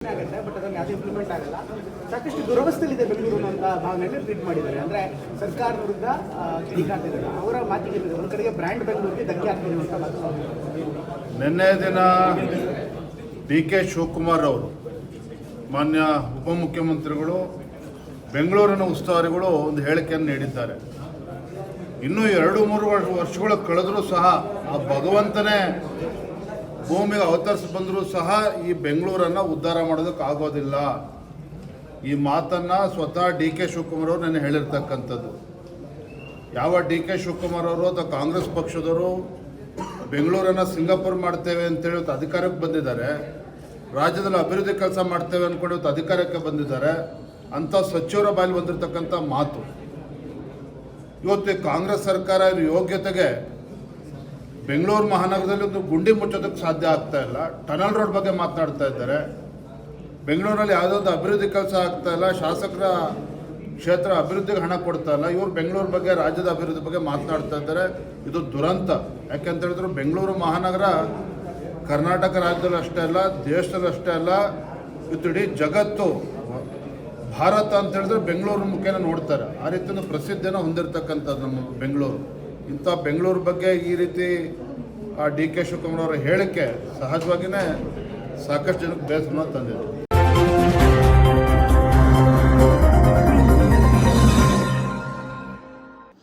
ಆಗುತ್ತೆ ಬಟ್ ಅದನ್ನು ಯಾವುದು ಇಂಪ್ಲಿಮೆಂಟ್ ಆಗಲ್ಲ. ಸಾಕಷ್ಟು ದುರವಸ್ಥೆಯಲ್ಲಿದೆ ಬೆಂಗಳೂರು ಅಂತ ಭಾವನೆಯಲ್ಲಿ ಟ್ವೀಟ್ ಮಾಡಿದ್ದಾರೆ. ಅಂದರೆ ಸರ್ಕಾರದ ವಿರುದ್ಧ ಕಿಡಿಕಾರ್ತಿದ್ದಾರೆ. ಅವರ ಮಾತಿಗೆ ಒಂದು ಕಡೆಗೆ ಬ್ರ್ಯಾಂಡ್ ಬೆಂಗಳೂರಿಗೆ ಧಕ್ಕೆ ಆಗ್ತಿದೆ ಅಂತ ಮಾತು. ನಿನ್ನೆ ದಿನ DK ಶಿವಕುಮಾರ್ ಅವರು ಮಾನ್ಯ ಉಪಮುಖ್ಯಮಂತ್ರಿಗಳು ಬೆಂಗಳೂರಿನ ಉಸ್ತುವಾರಿಗಳು ಒಂದು ಹೇಳಿಕೆಯನ್ನು ನೀಡಿದ್ದಾರೆ. ಇನ್ನೂ 2-3 ವರ್ಷಗಳು ಕಳೆದರೂ ಸಹ ಆ ಭಗವಂತನೇ ಭೂಮಿಗೆ ಅವತರಿಸಿ ಬಂದರೂ ಸಹ ಈ ಬೆಂಗಳೂರನ್ನು ಉದ್ಧಾರ ಮಾಡೋದಕ್ಕಾಗೋದಿಲ್ಲ. ಈ ಮಾತನ್ನು ಸ್ವತಃ DK ಶಿವಕುಮಾರ್ ಅವರು ನೆನ್ನೆ ಹೇಳಿರ್ತಕ್ಕಂಥದ್ದು. ಯಾವ DK ಶಿವಕುಮಾರ್ ಅವರು ಅಥವಾ ಕಾಂಗ್ರೆಸ್ ಪಕ್ಷದವರು ಬೆಂಗಳೂರನ್ನು ಸಿಂಗಾಪುರ್ ಮಾಡ್ತೇವೆ ಅಂತೇಳಿ ಇವತ್ತು ಅಧಿಕಾರಕ್ಕೆ ಬಂದಿದ್ದಾರೆ, ರಾಜ್ಯದಲ್ಲಿ ಅಭಿವೃದ್ಧಿ ಕೆಲಸ ಮಾಡ್ತೇವೆ ಅಂದ್ಕೊಂಡು ಇವತ್ತು ಅಧಿಕಾರಕ್ಕೆ ಬಂದಿದ್ದಾರೆ ಅಂಥ ಸಚಿವರ ಬಾಯಲ್ಲಿ ಬಂದಿರತಕ್ಕಂಥ ಮಾತು. ಇವತ್ತು ಕಾಂಗ್ರೆಸ್ ಸರ್ಕಾರ ಯೋಗ್ಯತೆಗೆ ಬೆಂಗಳೂರು ಮಹಾನಗರದಲ್ಲಿ ಒಂದು ಗುಂಡಿ ಮುಚ್ಚೋದಕ್ಕೆ ಸಾಧ್ಯ ಆಗ್ತಾ ಇಲ್ಲ. ಟನಲ್ ರೋಡ್ ಬಗ್ಗೆ ಮಾತನಾಡ್ತಾ ಇದ್ದಾರೆ. ಬೆಂಗಳೂರಲ್ಲಿ ಯಾವುದೊಂದು ಅಭಿವೃದ್ಧಿ ಕೆಲಸ ಆಗ್ತಾ ಇಲ್ಲ, ಶಾಸಕರ ಕ್ಷೇತ್ರ ಅಭಿವೃದ್ಧಿಗೆ ಹಣ ಕೊಡ್ತಾ ಇಲ್ಲ. ಇವರು ಬೆಂಗಳೂರು ಬಗ್ಗೆ, ರಾಜ್ಯದ ಅಭಿವೃದ್ಧಿ ಬಗ್ಗೆ ಮಾತನಾಡ್ತಾ ಇದ್ದಾರೆ. ಇದು ದುರಂತ. ಯಾಕೆಂತ ಹೇಳಿದ್ರು ಬೆಂಗಳೂರು ಮಹಾನಗರ ಕರ್ನಾಟಕ ರಾಜ್ಯದಲ್ಲಿ ಅಷ್ಟೇ ಅಲ್ಲ, ದೇಶದಲ್ಲಿ ಅಷ್ಟೇ ಅಲ್ಲ, ಇವತ್ತು ಇಡೀ ಜಗತ್ತು ಭಾರತ ಅಂತ ಹೇಳಿದ್ರೆ ಬೆಂಗಳೂರು ಮುಖೇನ ನೋಡ್ತಾರೆ. ಆ ರೀತಿ ಒಂದು ಪ್ರಸಿದ್ಧಿಯನ್ನು ಹೊಂದಿರತಕ್ಕಂಥದ್ದು ನಮ್ಮ ಬೆಂಗಳೂರು. ಇಂಥ ಬೆಂಗಳೂರು ಬಗ್ಗೆ ಈ ರೀತಿ DK ಶಿವಕುಮಾರ್ ಅವರ ಹೇಳಿಕೆ ಸಹಜವಾಗಿಯೇ ಸಾಕಷ್ಟು ಜನಕ್ಕೆ ಬೇಸರವನ್ನು ತಂದಿದೆ.